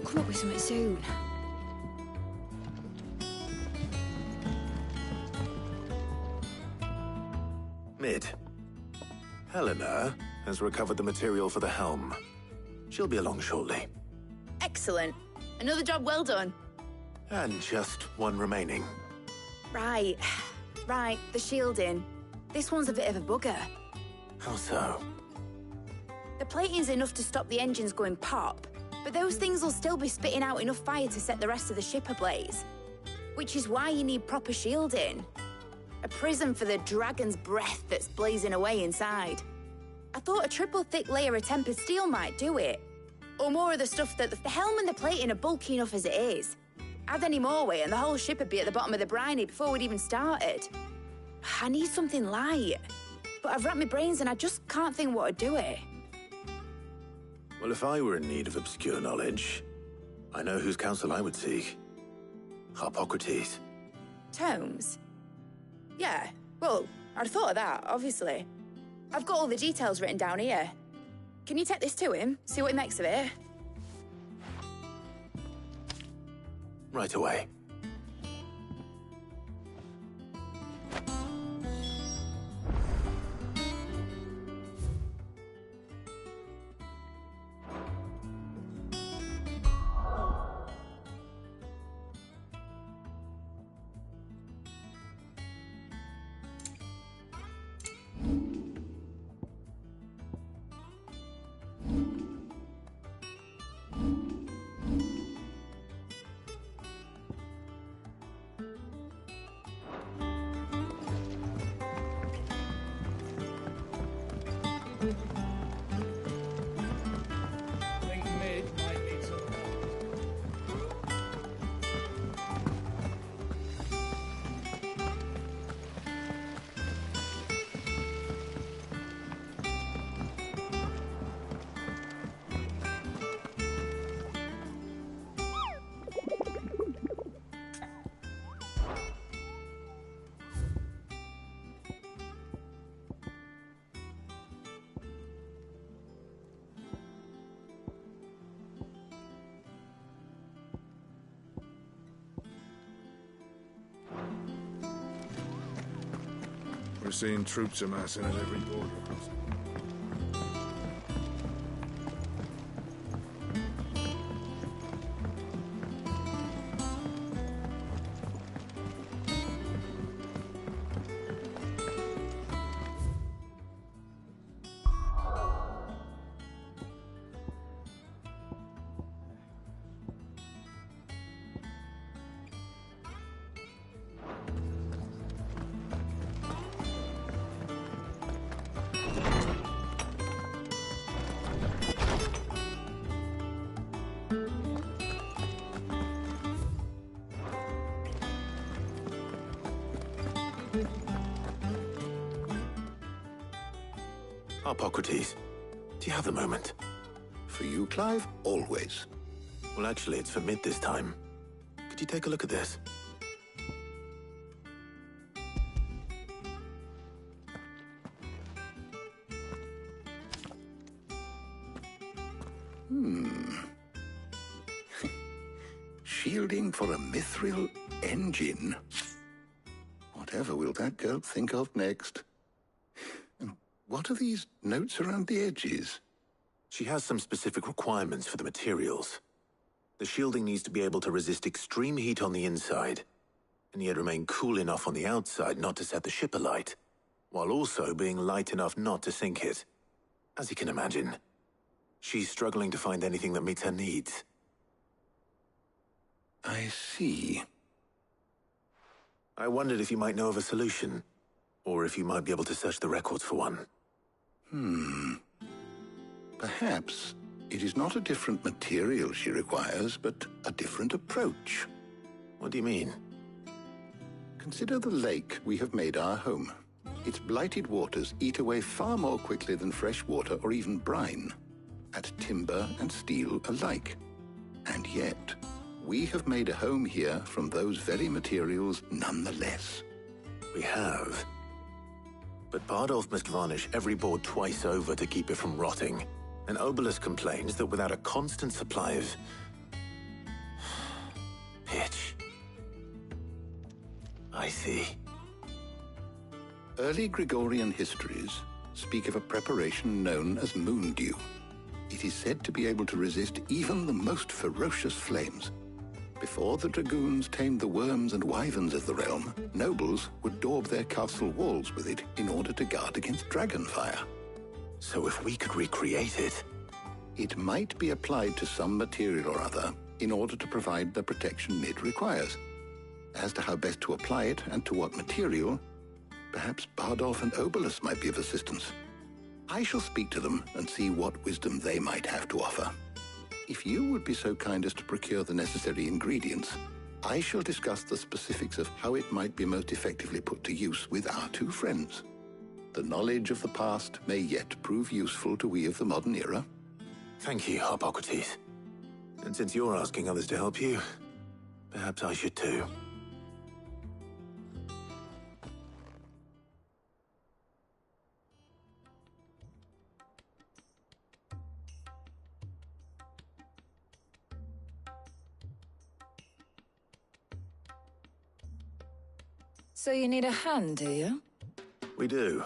I'll come up with something soon. Mid. Helena has recovered the material for the helm. She'll be along shortly. Excellent. Another job well done. And just one remaining. Right. Right, the shielding. This one's a bit of a bugger. How so? The plating's enough to stop the engines going pop, but those things will still be spitting out enough fire to set the rest of the ship ablaze. Which is why you need proper shielding. A prism for the dragon's breath that's blazing away inside. I thought a triple thick layer of tempered steel might do it. Or more of the stuff that the helm and the plating are bulky enough as it is. Add any more weight and the whole ship would be at the bottom of the briny before we'd even started. I need something light. But I've racked my brains and I just can't think what would do it. Well, if I were in need of obscure knowledge, I know whose counsel I would seek. Harpocrates. Tomes? Yeah, well, I'd thought of that, obviously. I've got all the details written down here. Can you take this to him, see what he makes of it? Right away. We're seeing troops amassing at every border crossing. Harpocrates, do you have a moment? For you, Clive? Always. Well, actually, it's for Mid this time. Could you take a look at this? Shielding for a mithril engine. Whatever will that girl think of next? And what are these notes around the edges? She has some specific requirements for the materials. The shielding needs to be able to resist extreme heat on the inside, and yet remain cool enough on the outside not to set the ship alight, while also being light enough not to sink it. As you can imagine, she's struggling to find anything that meets her needs. I see. I wondered if you might know of a solution, or if you might be able to search the records for one. Perhaps it is not a different material she requires, but a different approach. What do you mean? Consider the lake we have made our home. Its blighted waters eat away far more quickly than fresh water or even brine, at timber and steel alike. And yet, we have made a home here from those very materials nonetheless. We have. But Bardolph must varnish every board twice over to keep it from rotting. And Obolus complains that without a constant supply of pitch. I see. Early Gregorian histories speak of a preparation known as moon dew. It is said to be able to resist even the most ferocious flames. Before the dragoons tamed the worms and wyverns of the realm, nobles would daub their castle walls with it in order to guard against dragon fire. So if we could recreate it... It might be applied to some material or other in order to provide the protection it requires. As to how best to apply it and to what material, perhaps Bardolph and Obolus might be of assistance. I shall speak to them and see what wisdom they might have to offer. If you would be so kind as to procure the necessary ingredients, I shall discuss the specifics of how it might be most effectively put to use with our two friends. The knowledge of the past may yet prove useful to we of the modern era. Thank you, Harpocrates. And since you're asking others to help you, perhaps I should too. So you need a hand, do you? We do.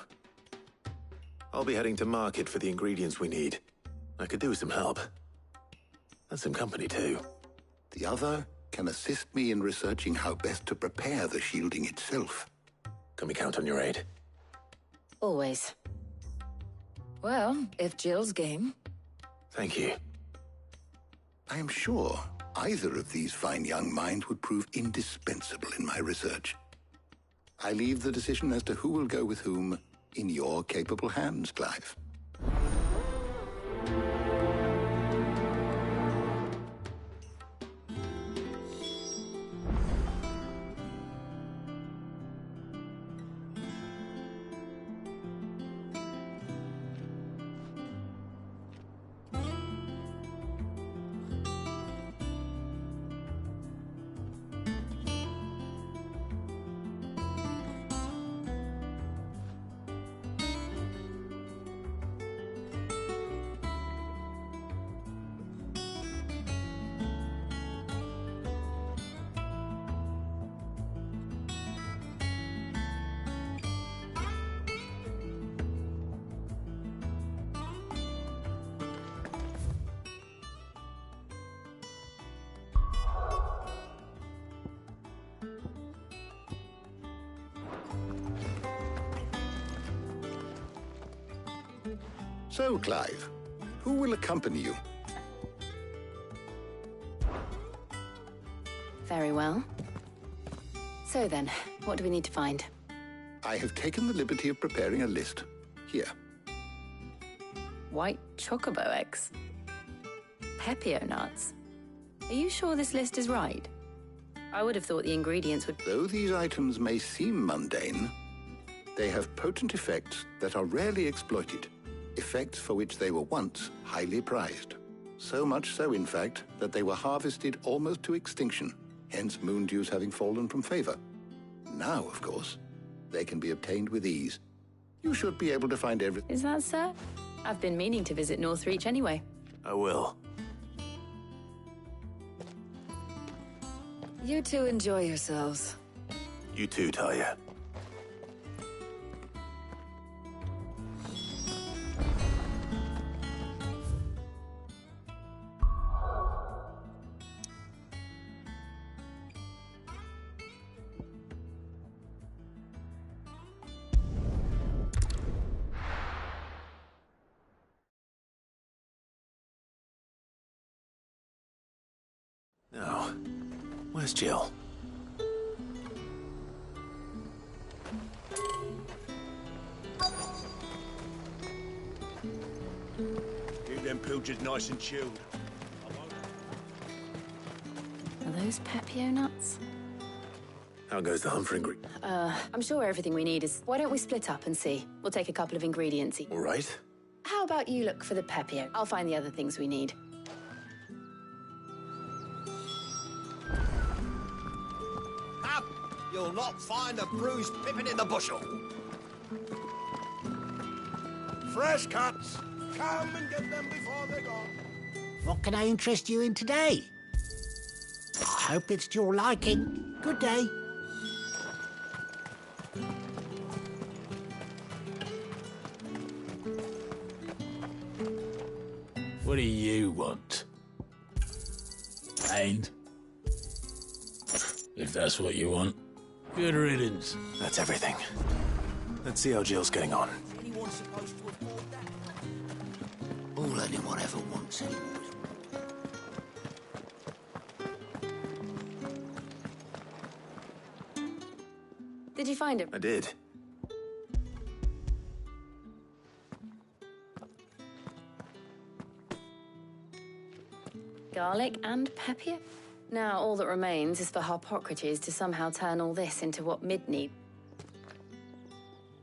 I'll be heading to market for the ingredients we need. I could do with some help. And some company, too. The other can assist me in researching how best to prepare the shielding itself. Can we count on your aid? Always. Well, if Jill's game. Thank you. I am sure either of these fine young minds would prove indispensable in my research. I leave the decision as to who will go with whom in your capable hands, Clive. So, Clive, who will accompany you? Very well. So then, what do we need to find? I have taken the liberty of preparing a list. Here. White chocobo eggs. Pepio nuts. Are you sure this list is right? I would have thought the ingredients would... Though these items may seem mundane, they have potent effects that are rarely exploited. Effects for which they were once highly prized. So much so, in fact, that they were harvested almost to extinction, hence moon dews having fallen from favor. Now, of course, they can be obtained with ease. You should be able to find everything. Is that so? I've been meaning to visit Northreach anyway. I will. You two enjoy yourselves. You too, Talia. Now, where's Jill? Keep them pilchards nice and chilled. Are those Pepio nuts? How goes the hunt for ingredient? I'm sure everything we need is... Why don't we split up and see? We'll take a couple of ingredients each. All right. How about you look for the Pepio? I'll find the other things we need. Up! You'll not find a bruised pippin in the bushel. Fresh cuts. Come and get them before they're gone. What can I interest you in today? I hope it's to your liking. Good day. What do you want? Ain't? If that's what you want. Good riddance. That's everything. Let's see how Jill's getting on. Anyone supposed to afford that? All anyone ever wants anymore. Did you find it? I did. Garlic and pepper? Now all that remains is for Harpocrates to somehow turn all this into what Mid need.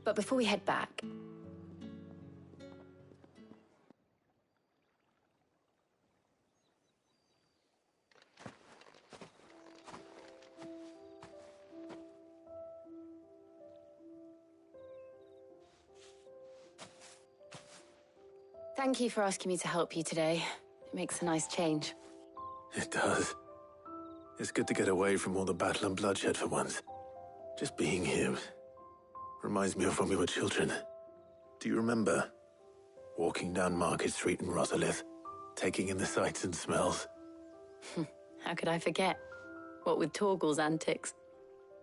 But before we head back... Thank you for asking me to help you today. It makes a nice change. It does. It's good to get away from all the battle and bloodshed for once. Just being here reminds me of when we were children. Do you remember? Walking down Market Street in Rosalith, taking in the sights and smells. How could I forget? What with Torgal's antics.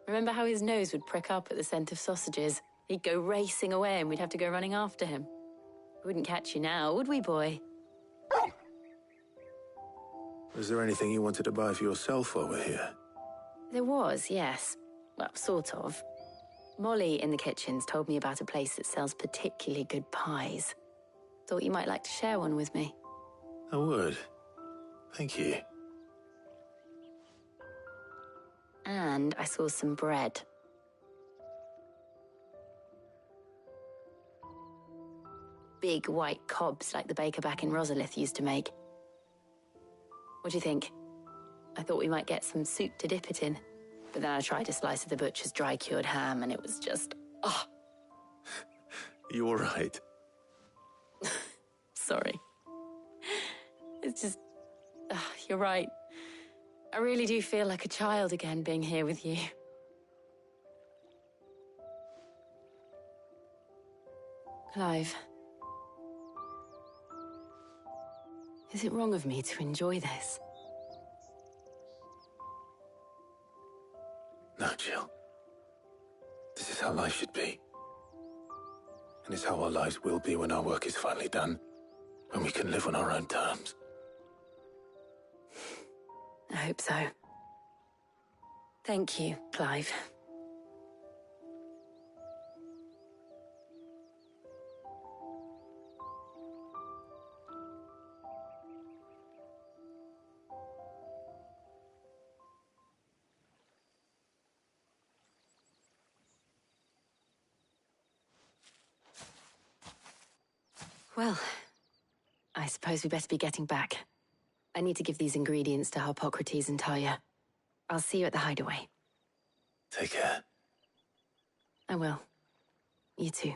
Remember how his nose would prick up at the scent of sausages? He'd go racing away and we'd have to go running after him. We wouldn't catch you now, would we, boy? Was there anything you wanted to buy for yourself while we're here? There was, yes. Well, sort of. Molly in the kitchens told me about a place that sells particularly good pies. Thought you might like to share one with me. I would. Thank you. And I saw some bread. Big white cobs like the baker back in Rosalith used to make. What do you think? I thought we might get some soup to dip it in. But then I tried a slice of the butcher's dry-cured ham and it was just... oh. You all right? Sorry. It's just... you're right. I really do feel like a child again being here with you. Clive. Is it wrong of me to enjoy this? No, Jill. This is how life should be. And it's how our lives will be when our work is finally done. When we can live on our own terms. I hope so. Thank you, Clive. Well, I suppose we better be getting back. I need to give these ingredients to Harpocrates and Talia. I'll see you at the hideaway. Take care. I will. You too.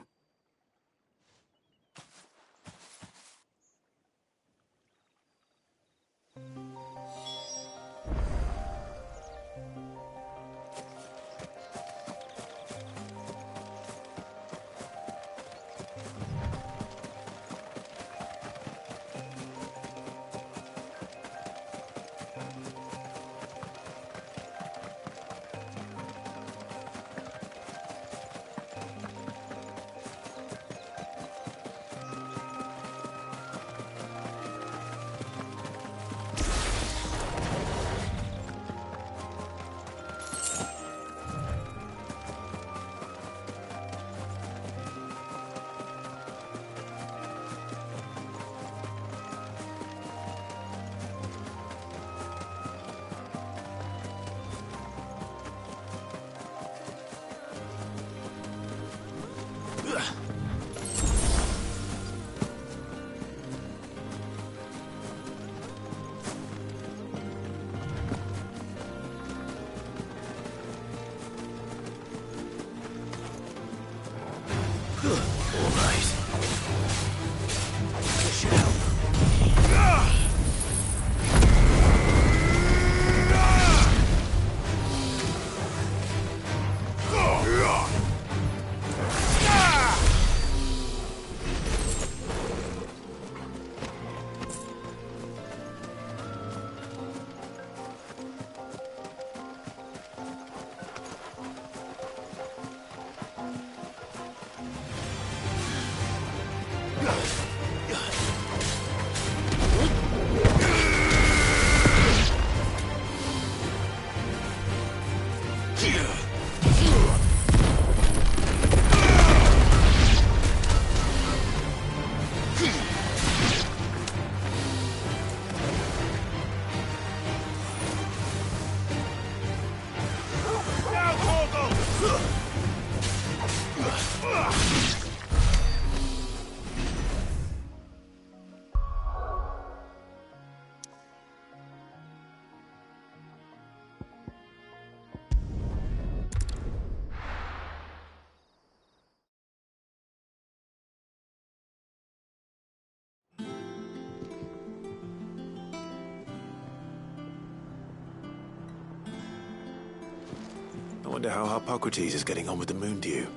wonder how Harpocrates is getting on with the Moondew.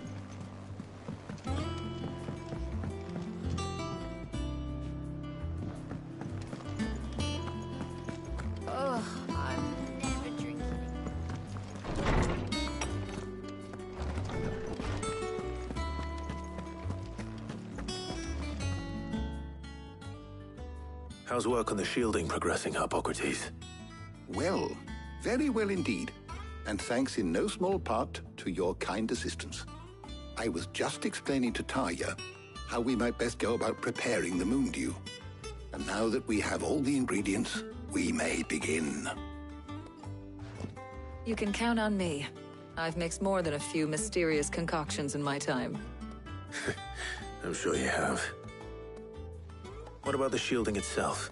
Oh, I'm never drinking. How's work on the shielding progressing, Harpocrates? Well, very well indeed. And thanks in no small part to your kind assistance. I was just explaining to Tarja how we might best go about preparing the Moondew. And now that we have all the ingredients, we may begin. You can count on me. I've mixed more than a few mysterious concoctions in my time. I'm sure you have. What about the shielding itself?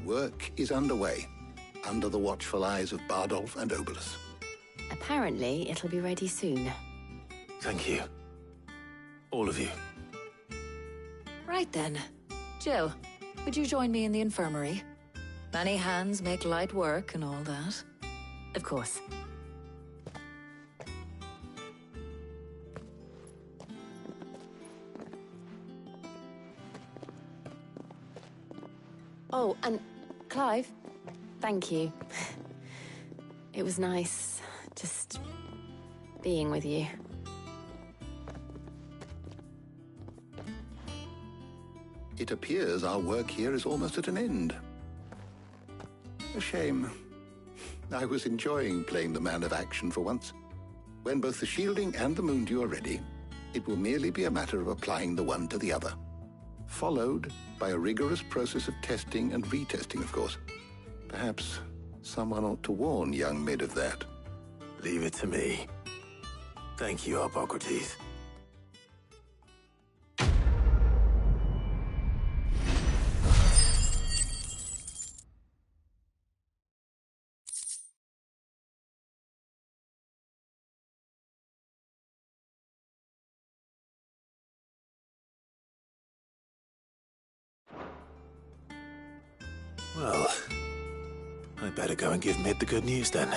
Work is underway, under the watchful eyes of Bardolph and Obolus. Apparently, it'll be ready soon. Thank you. All of you. Right then. Jill, would you join me in the infirmary? Many hands make light work and all that. Of course. Oh, and Clive, thank you. It was nice just being with you. It appears our work here is almost at an end. A shame. I was enjoying playing the man of action for once. When both the shielding and the Moondew are ready, it will merely be a matter of applying the one to the other. Followed by a rigorous process of testing and retesting, of course. Perhaps someone ought to warn young Mid of that. Leave it to me. Thank you, Harpocrates. Well, I'd better go and give Mid the good news then.